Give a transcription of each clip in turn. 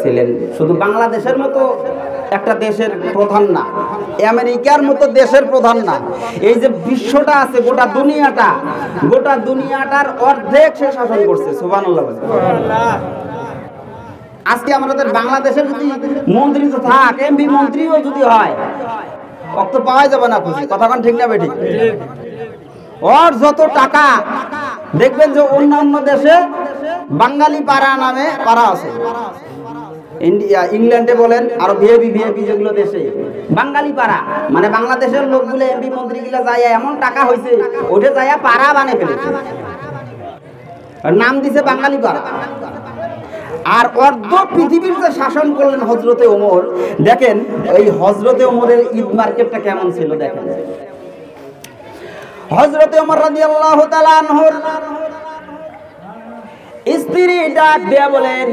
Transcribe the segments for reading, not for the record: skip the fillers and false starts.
ছিলেন। শুধু বাংলাদেশের মতো একটা দেশের প্রধান না, আমেরিকার মতো দেশের প্রধান না, এই যে বিশ্বটা আছে, গোটা দুনিয়াটার অর্ধেক সে শাসন করছে। সুবহানাল্লাহ। আজকে আমাদের বাংলাদেশের যদি মন্ত্রী তো থাক, এমপি মন্ত্রীও যদি হয়, অত পাওয়া যাবে না খুশি। কথা কোন ঠিক না বেঠিক? ওর যত টাকা দেখবেন যে অন্যান্য দেশে বাঙালি পাড়া নামে পাড়া আছে, ইন্ডিয়া, ইংল্যান্ডে বলেন, আর ভিআইপি যেগুলো দেশে বাঙালি পাড়া, মানে বাংলাদেশের লোকগুলো এমপি মন্ত্রী গুলা যায় এমন টাকা হয়েছে, ওটা যায় পাড়া বানিয়ে ফেলেছে, নাম দিছে বাঙালি পাড়া। আর অর্ধ পৃথিবীর যে শাসন করলেন হযরতে ওমর, দেখেন এই হযরতে ওমরের ঈদ মার্কেটটা কেমন ছিল দেখেন। হযরতে ওমর রাদিয়াল্লাহু তাআলা আনহুর স্ত্রী ডাক দিয়া বলেন,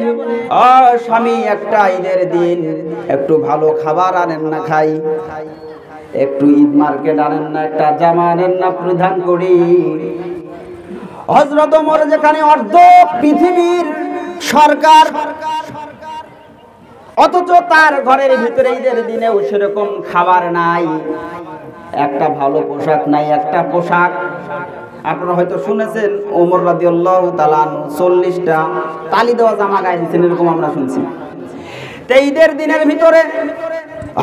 ও স্বামী, একটা ঈদের দিন একটু ভালো খাবার আনেন না খাই, একটু ঈদ মার্কেট আনেন না, একটা জামা আনেন না পরিধান করি। হযরত ওমর যেখানে অর্ধ পৃথিবীর সরকার, অথচ তার ঘরের ভিতরে ঈদের দিনেও সেরকম খাবার নাই, একটা ভালো পোশাক নাই, একটা পোশাক। আপনারা হয়তো শুনেছেন ওমর রাদিয়াল্লাহু তাআলা 40টা তালি দেওয়া জামা গায়ে দিয়েছেন, এরকম আমরা শুনছি। তো ঈদের দিনের ভিতরে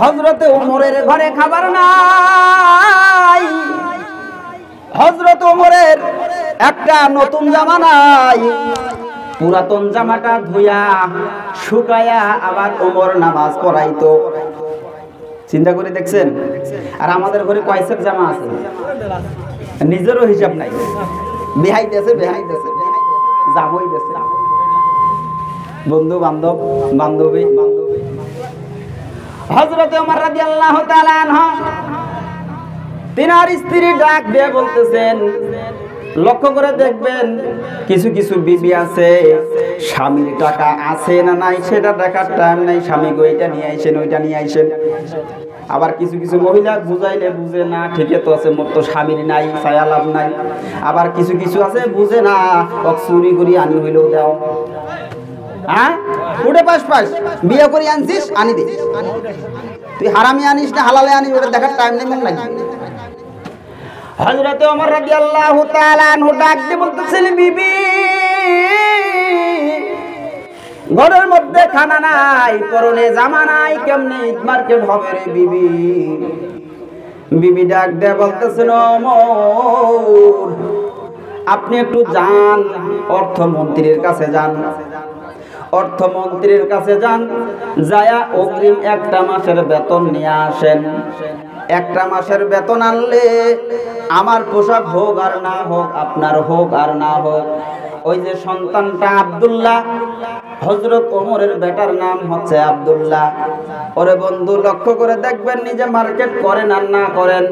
হযরতে ওমরের ঘরে খাবার নাই, হযরত ওমরের একটা নতুন জামা নাই, পুরাতন জামাটা ধুইয়া শুকায়া আবার ওমর নামাজ পড়াইতো। চিন্তা করে দেখছেন? আর আমাদের ঘরে কয় সেট জামা আছে, নিজেরও হিসাব নাই, বেহাইতেছে জামাই দেশে, বন্ধু বান্ধবী। হযরতে ওমর রাদিয়াল্লাহু তাআলা আনহু তিনার স্ত্রী ডাক দিয়ে বলতেছেন, লক্ষ্য করে দেখবেন কিছু কিছু বিবি আছে, স্বামীর টাকা আছে না নাই সেটা দেখার টাইম নাই, স্বামী ওইটা নিয়ে আইছেন, ওইটা নিয়ে আইছেন। আবার কিছু কিছু মহিলা বুঝাইলে বুঝে না, ঠিকই তো আছে, মোর তো স্বামীর নাই, ছায়া লাভ নাই। আবার কিছু কিছু আছে বুঝে না, চুরি করি আনি হইলেও দাও, হ্যাঁ উঠে পাশ বিয়ে করে আনছিস আনি দে, তুই হারামি আনিস না হালালে আনিস, ওটা দেখার টাইম নেই মন লাগে। হযরতে ওমর রাদিয়াল্লাহু তাআলা আনহু ডাক দিয়ে বলতেছেন, বিবি, ঘরের মধ্যে খানা নাই, পরনে জামা নাই, কেমনে ঈদ মার্কেট হবে রে বিবি? বিবি ডাক দিয়ে বলতেছেন, ওমর, আপনি একটু যান, অর্থমন্ত্রীর কাছে যান, অর্থমন্ত্রীর কাছে যান, যায়া অগ্রিম একটা মাসের বেতন নিয়ে আসেন। একটা মাসের বেতন আনলে আমার পোশাক হোক আর না হোক, আপনার হোক আর না হোক, ওই যে সন্তানটা আব্দুল্লাহ, হযরত ওমরের বেটার নাম হচ্ছে আব্দুল্লাহ। ওরে বন্ধু, লক্ষ্য করে দেখবেন, নিজে মার্কেট করেন আর না করেন,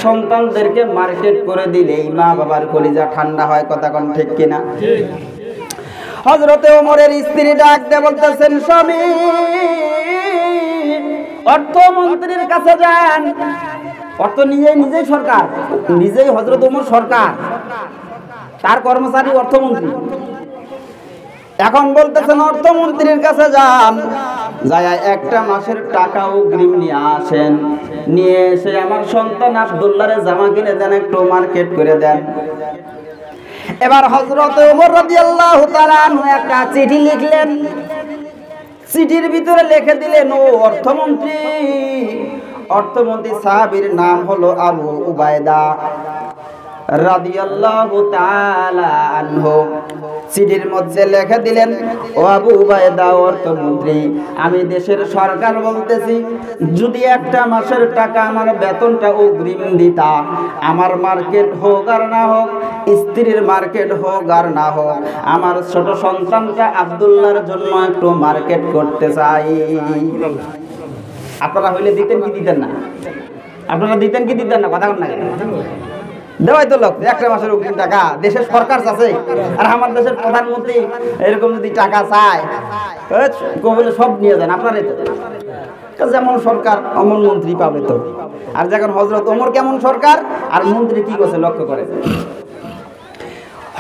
সন্তানদেরকে মার্কেট করে দিলেই মা বাবার কলিজা ঠান্ডা হয়। কথা কোন ঠিক কিনা? হযরতে ওমরের স্ত্রী ডাক দিয়ে বলতেছেন, স্বামী, অর্থমন্ত্রীর কাছে যান। অর্থ নিজেই সরকার, নিজেই হযরত ওমর সরকার, তার কর্মচারী অর্থমন্ত্রী। এখন বলতেছেন অর্থমন্ত্রীর কাছে যান, যায় একটা মাসের টাকা অগ্রিম নিয়ে আসেন, নিয়ে এসে আমার সন্তান আব্দুল্লাহর জামা কিনে দেন, একটু মার্কেট করে দেন। এবার হযরত ওমর রাদিয়াল্লাহু তাআলা আনহু একটা চিঠি লিখলেন, চিঠির ভিতরে লিখে দিলেন, ও অর্থমন্ত্রী, অর্থমন্ত্রী সাহাবীর নাম হলো আবু উবাইদা রাদিয়াল্লাহু তাআলা আনহু। চিঠির মধ্যে লিখে দিলেন, ও আবু উবাইদা অর্থমন্ত্রী, আমি দেশের সরকার বলতেছি, যদি একটা মাসের টাকা আমার বেতনটা অগ্রিম দিতা, আমার মার্কেট হোক আর না হোক, স্ত্রীর মার্কেট হোক আর না হোক, আমার ছোট সন্তানটা আব্দুল্লাহর জন্য একটু মার্কেট করতে চাই। আপনারা হইলে দিতেন কি দিতেন না? আপনারা দিতেন কি দিতেন না? কথা বল না, দেওয়াই তো লোক একটা মাসের অগ্রিম টাকা, দেশের সরকার আছে, আর আমার দেশের প্রধানমন্ত্রী এরকম যদি টাকা চায়, কবলে সব নিয়ে যান। আপনারাই তো যেমন সরকার অমন মন্ত্রী পাবে তো। আর যখন হযরত ওমর কেমন সরকার, আর মন্ত্রী কি করছে লক্ষ্য করে।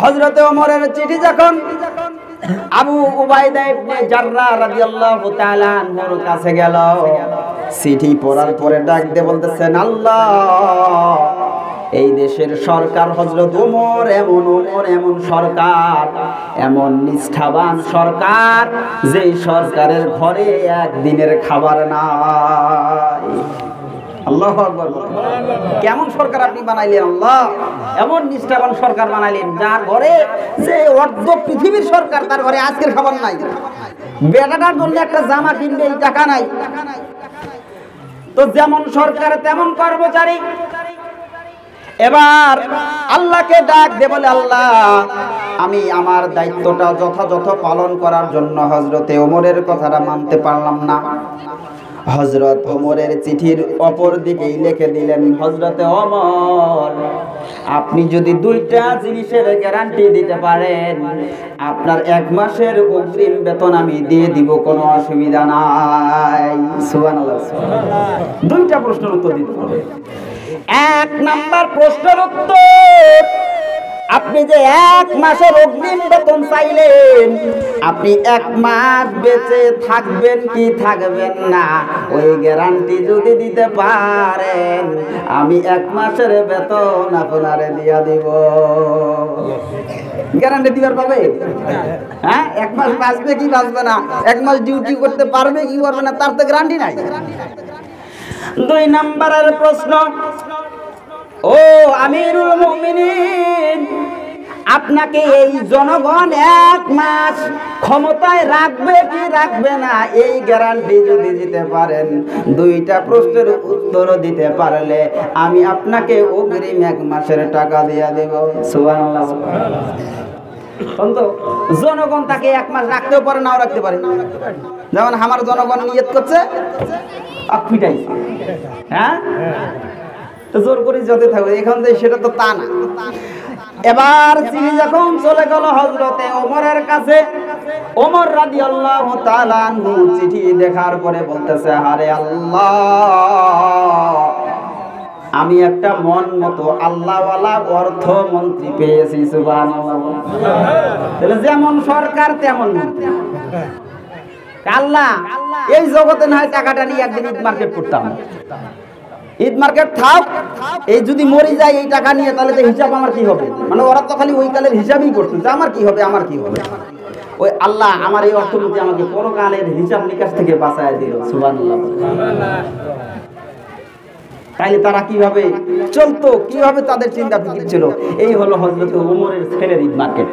হযরতে ওমরের চিঠি যখন আবু উবাইদা ইবনে জাররাহ রাদিয়াল্লাহু তাআলা আনহুর কাছে গেল, চিঠি পড়ার পরে ডাক দিয়ে বলতেছেন, আল্লাহ, এই দেশের সরকার হযরত ওমর এমন সরকার, এমন নিষ্ঠাবান সরকার, যেই সরকারের ঘরে একদিনের খাবার নাই। আল্লাহু আকবার। কেমন সরকার আপনি বানাইলেন আল্লাহ? এমন নিষ্ঠাবান সরকার বানাইলেন যার ঘরে, যে অর্ধ পৃথিবীর সরকার, তার ঘরে আজকের খাবার নাই, বেটাটার জন্য একটা জামা কিনবে এই টাকা নাই। তো যেমন সরকার তেমন কর্মচারী। এবার আল্লাহকে ডাক দে, বলে আল্লাহ, আমি আমার দায়িত্বটা যথাযথ পালন করার জন্য হযরতে ওমরের কথাটা মানতে পারলাম না। হযরত ওমরের চিঠির অপর দিকেই লিখে দিলেন, হযরতে ওমর, আপনি যদি দুইটা জিনিসের গ্যারান্টি দিতে পারেন, আপনার 1 মাসের অগ্রিম বেতন আমি দিয়ে দিব, কোনো অসুবিধা নাই। সুবহানাল্লাহ। দুইটা প্রশ্নের উত্তর দিতে হবে। 1 নাম্বার প্রশ্নের উত্তর, আপনি যে 1 মাসের অগ্রিম বেতন চাইলেন, আপনি 1 মাস বেঁচে থাকবেন কি থাকবেন না, ওই গ্যারান্টি যদি দিতে পারেন, আমি 1 মাসের বেতন আপনারে দিয়া দিব। গ্যারান্টি দিবার পাবে? হ্যাঁ, 1 মাস বাঁচবে কি বাঁচবে না, 1 মাস ডিউটি করতে পারবে কি পারবে না, তার তো গ্যারান্টি নাই। 2 নাম্বারের প্রশ্ন, ও আমিরুল মুমিনিন, আপনাকে এই জনগণ 1 মাস ক্ষমতায় রাখবে কি রাখবে না, এই গ্যারান্টি যদি দিতে পারেন, 2টা প্রশ্নের উত্তর দিতে পারলে আমি আপনাকে অগ্রিম 1 মাসের টাকা দিয়ে দেব। সুবহানাল্লাহ। জনগণ তাকে 1 মাস রাখতেও পারে, নাও রাখতে পারে। যেমন আমার জনগণ নিয়ত করছে, আপিটাই, হ্যাঁ, তো জোর করে যেতে থাকবে, এখন যে সেটা তো তা না। এবার চিঠি যখন চলে গেল হযরতে ওমরের কাছে, ওমর রাদিয়াল্লাহু তাআলা আনহু চিঠি দেখার পরে বলতেছে, আরে আল্লাহ, আমি একটা মন মতো আল্লাহওয়ালা অর্থমন্ত্রী পেয়েছি। সুবহানাল্লাহ। তাহলে যেমন সরকার তেমন মন্ত্রী। আল্লাহ, এই জগতে না হয় টাকাটা নিয়ে একদিন ঈদ মার্কেট করতাম, ঈদ মার্কেট থাক, এই যদি মরে যায় এই টাকা নিয়ে, তাহলে হিসাব আমার কি হবে? মানে ওরা তো খালি ওই কালের হিসাবই করতো, যে আমার কি হবে, আমার কি হবে। ওই আল্লাহ আমার এই অর্থনীতি আমাকে পরকালের হিসাব নিকাশ থেকে বাঁচায় দিল। সুবহানাল্লাহ। তাইলে তারা কিভাবে চলতো, কিভাবে তাদের চিন্তা ফিকির ছিল, এই হলো হযরত ওমরের ছেলের ঈদ মার্কেট।